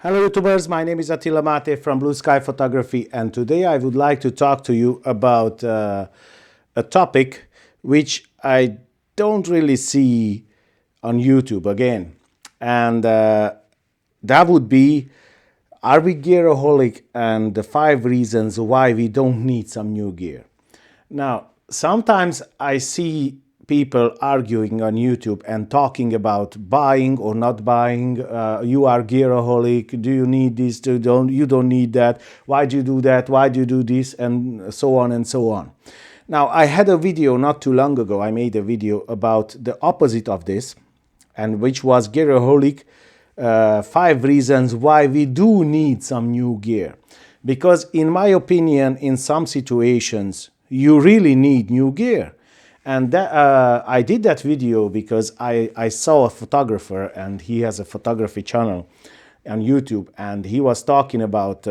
Hello YouTubers, my name is Attila Mate from Blue Sky Photography, and today I would like to talk to you about a topic which I don't really see on YouTube again. And that would be, are we gearoholic, and the 5 reasons why we don't need some new gear. Now, sometimes I see people arguing on YouTube and talking about buying or not buying. You are gearoholic. Do you need this? You don't need that. Why do you do that? Why do you do this? And so on and so on. Now, I had a video not too long ago. I made a video about the opposite of this, and which was gearoholic. 5 reasons why we do need some new gear. Because in my opinion, in some situations, you really need new gear. And I did that video because I saw a photographer, and he has a photography channel on YouTube, and he was talking about,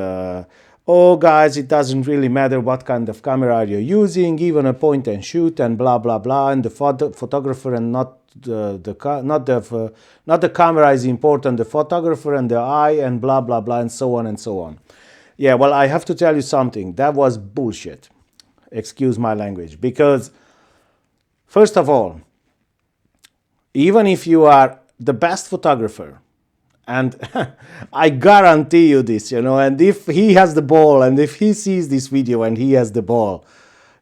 oh guys, it doesn't really matter what kind of camera you're using, even a point and shoot and blah blah blah, and the photographer and not the camera is important, the photographer and the eye and blah blah blah and so on and so on. Yeah, well, I have to tell you something. That was bullshit. Excuse my language. Because first of all, even if you are the best photographer, and I guarantee you this, and if he has the ball, and if he sees this video and he has the ball,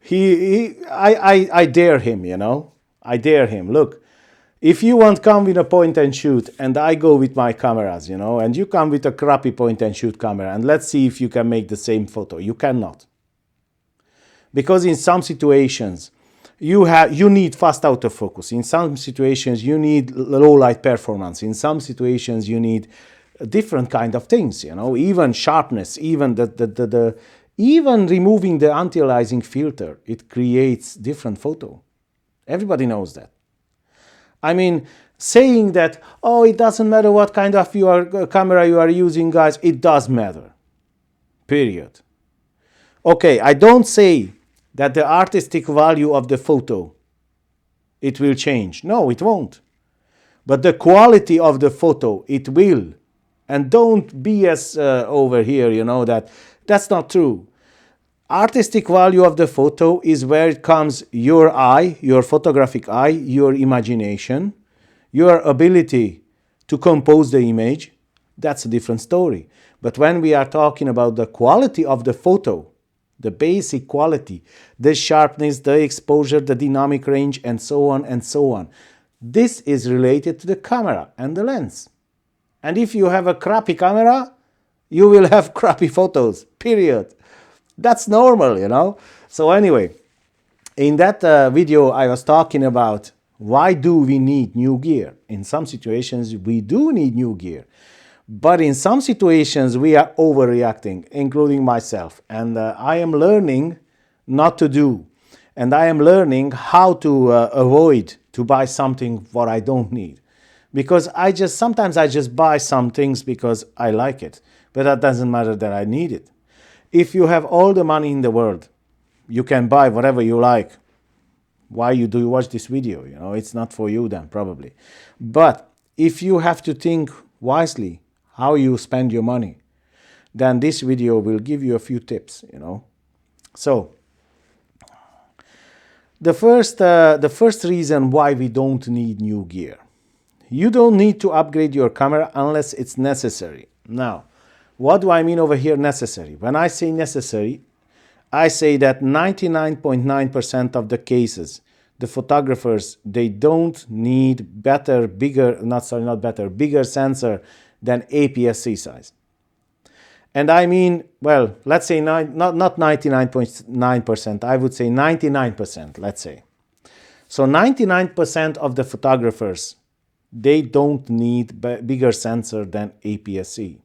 I dare him, I dare him. Look, if you want to come with a point and shoot, and I go with my cameras, and you come with a crappy point and shoot camera, and let's see if you can make the same photo. You cannot. Because in some situations, you need fast autofocus. In some situations, you need low light performance. In some situations, you need different kind of things. Even sharpness, even even removing the anti-aliasing filter, it creates different photo. Everybody knows that. I mean, saying that, oh, it doesn't matter what kind of camera you are using, guys, it does matter. Period. Okay, I don't say that the artistic value of the photo, it will change. No, it won't. But the quality of the photo, it will. And don't BS over here, that's not true. Artistic value of the photo is where it comes your eye, your photographic eye, your imagination, your ability to compose the image. That's a different story. But when we are talking about the quality of the photo, the basic quality, the sharpness, the exposure, the dynamic range, and so on and so on. This is related to the camera and the lens. And if you have a crappy camera, you will have crappy photos, period. That's normal, So anyway, in that video, I was talking about why do we need new gear. In some situations, we do need new gear. But in some situations, we are overreacting, including myself. And I am learning not to do. And I am learning how to avoid to buy something what I don't need. Because sometimes I just buy some things because I like it. But that doesn't matter that I need it. If you have all the money in the world, you can buy whatever you like. Why do you watch this video? It's not for you then, probably. But if you have to think wisely how you spend your money, then this video will give you a few tips, So, the first reason why we don't need new gear. You don't need to upgrade your camera unless it's necessary. Now, what do I mean over here necessary? When I say necessary, I say that 99.9% of the cases, the photographers, they don't need bigger sensor than APS-C size. And I mean, well, let's say not 99.9%, I would say 99%, let's say. So 99% of the photographers, they don't need bigger sensor than APS-C.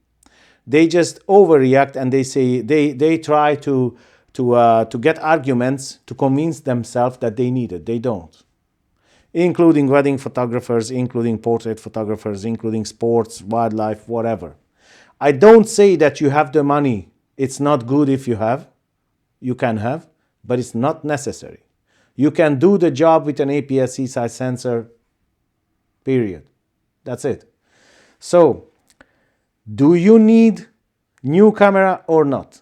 They just overreact, and they say they try to get arguments to convince themselves that they need it. They don't. Including wedding photographers, including portrait photographers, including sports, wildlife, whatever. I don't say that you have the money. It's not good if you have. You can have, but it's not necessary. You can do the job with an APS-C size sensor, period. That's it. So, Do you need new camera or not?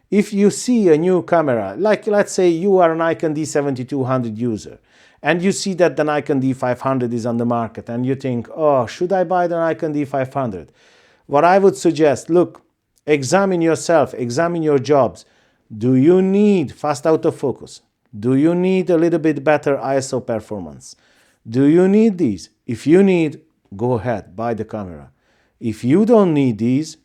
If you see a new camera, like let's say you are a Nikon D7200 user, and you see that the Nikon D500 is on the market, and you think, oh, should I buy the Nikon D500? What I would suggest, look, examine yourself, examine your jobs. Do you need fast autofocus? Do you need a little bit better ISO performance? Do you need these? If you need, go ahead, buy the camera. If you don't need these,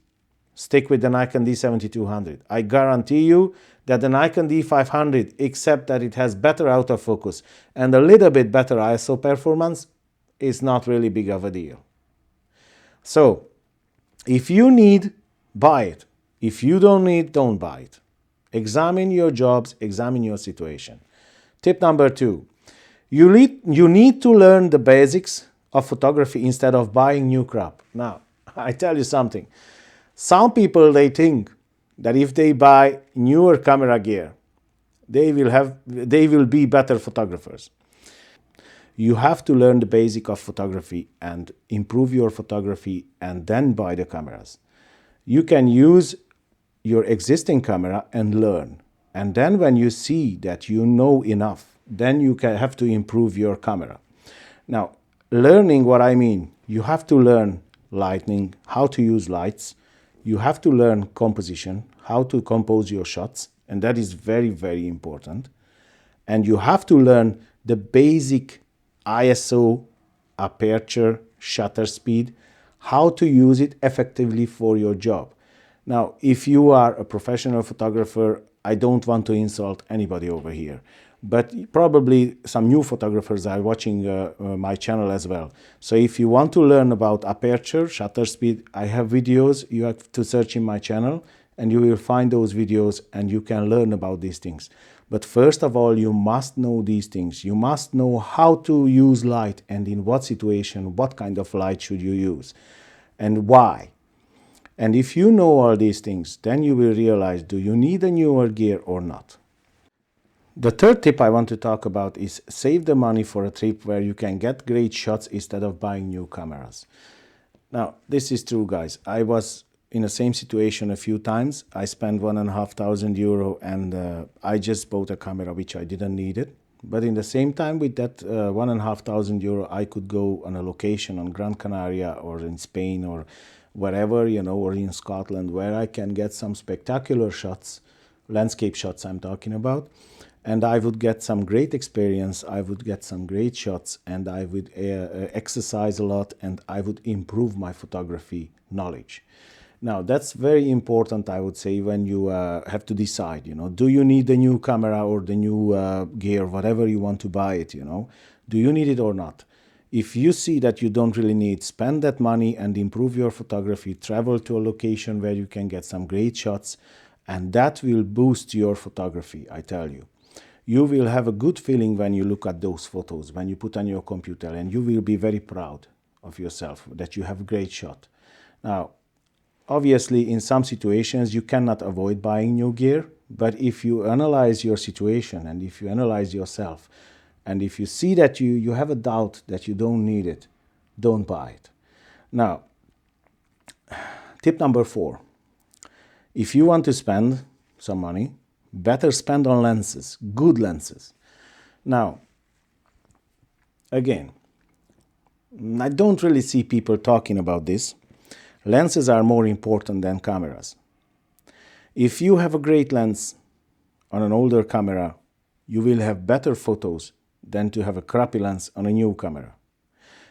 stick with the Nikon D7200. I guarantee you that the Nikon D500, except that it has better autofocus and a little bit better ISO performance, is not really big of a deal. So, if you need, buy it. If you don't need, don't buy it. Examine your jobs, examine your situation. Tip number 2, you need to learn the basics of photography instead of buying new crap. Now, I tell you something. Some people, they think that if they buy newer camera gear, they will be better photographers. You have to learn the basic of photography and improve your photography and then buy the cameras. You can use your existing camera and learn. And then when you see that you know enough, then you have to improve your camera. Now, learning what I mean, you have to learn lighting, how to use lights. You have to learn composition, how to compose your shots, and that is very, very important. And you have to learn the basic ISO, aperture, shutter speed, how to use it effectively for your job. Now, if you are a professional photographer, I don't want to insult anybody over here, but probably some new photographers are watching my channel as well. So if you want to learn about aperture, shutter speed, I have videos. You have to search in my channel and you will find those videos and you can learn about these things. But first of all, you must know these things. You must know how to use light and in what situation, what kind of light should you use and why. And if you know all these things, then you will realize, do you need a newer gear or not? The third tip I want to talk about is save the money for a trip where you can get great shots instead of buying new cameras. Now, this is true, guys. I was in the same situation a few times. I spent €1,500 and I just bought a camera which I didn't need it. But in the same time with that €1,500, I could go on a location on Gran Canaria or in Spain or wherever, you know, or in Scotland, where I can get some spectacular shots, landscape shots I'm talking about, and I would get some great experience, I would get some great shots, and I would exercise a lot, and I would improve my photography knowledge. Now, that's very important, I would say, when you have to decide, you know, do you need the new camera or the new gear, whatever you want to buy it, you know, do you need it or not? If you see that you don't really need, spend that money and improve your photography, travel to a location where you can get some great shots, and that will boost your photography, I tell you. You will have a good feeling when you look at those photos, when you put on your computer, and you will be very proud of yourself that you have a great shot. Now, obviously, in some situations, you cannot avoid buying new gear, but if you analyze your situation and if you analyze yourself, and if you see that you have a doubt that you don't need it, don't buy it. Now, tip number 4. If you want to spend some money, better spend on lenses, good lenses. Now, again, I don't really see people talking about this. Lenses are more important than cameras. If you have a great lens on an older camera, you will have better photos than to have a crappy lens on a new camera.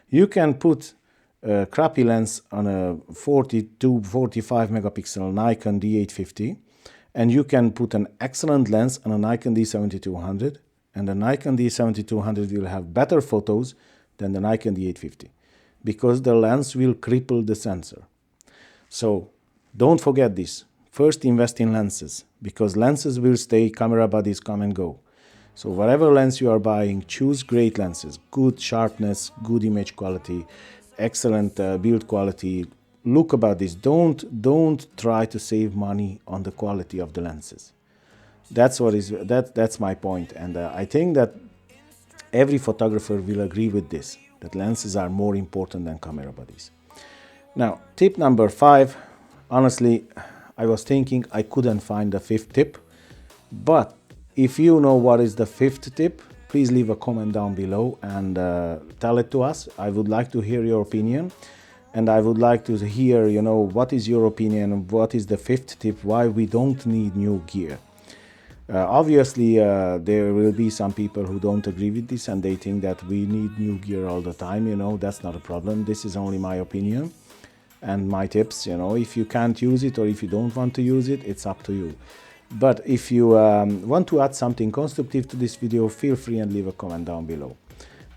You can put a crappy lens on a 42-45 megapixel Nikon D850, and you can put an excellent lens on a Nikon D7200, and the Nikon D7200 will have better photos than the Nikon D850, because the lens will cripple the sensor. So don't forget this. First, invest in lenses, because lenses will stay, camera bodies come and go. So whatever lens you are buying, choose great lenses, good sharpness, good image quality, excellent build quality. Look about this. Don't try to save money on the quality of the lenses. That's my point, and I think that every photographer will agree with this, that lenses are more important than camera bodies. Now, tip number 5, honestly, I was thinking I couldn't find the 5th tip, but if you know what is the 5th tip, please leave a comment down below and tell it to us. I would like to hear your opinion, and I would like to hear, what is your opinion, what is the 5th tip, why we don't need new gear. Obviously, there will be some people who don't agree with this and they think that we need new gear all the time. That's not a problem. This is only my opinion and my tips. If you can't use it or if you don't want to use it, it's up to you. But if you want to add something constructive to this video, feel free and leave a comment down below.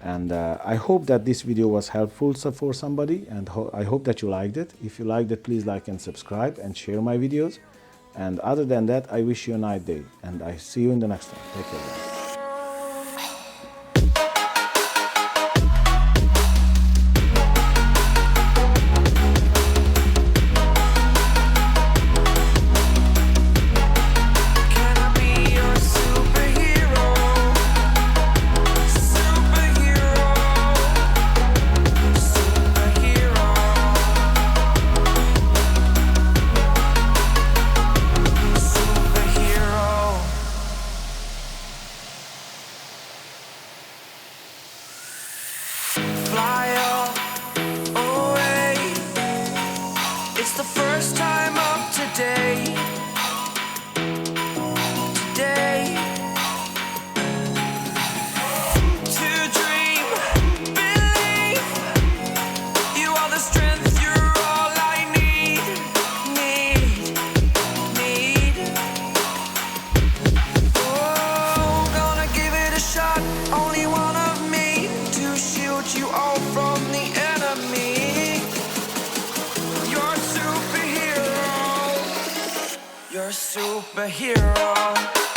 And I hope that this video was helpful for somebody, and I hope that you liked it. If you liked it, please like and subscribe and share my videos. And other than that, I wish you a nice day, and I see you in the next one. Take care, guys. Fly away. It's the first time of today. To dream, believe. You are the strength, you're all I need. Oh, gonna give it a shot. Only one of me to shield you all from the enemy. You're a superhero. You're a superhero.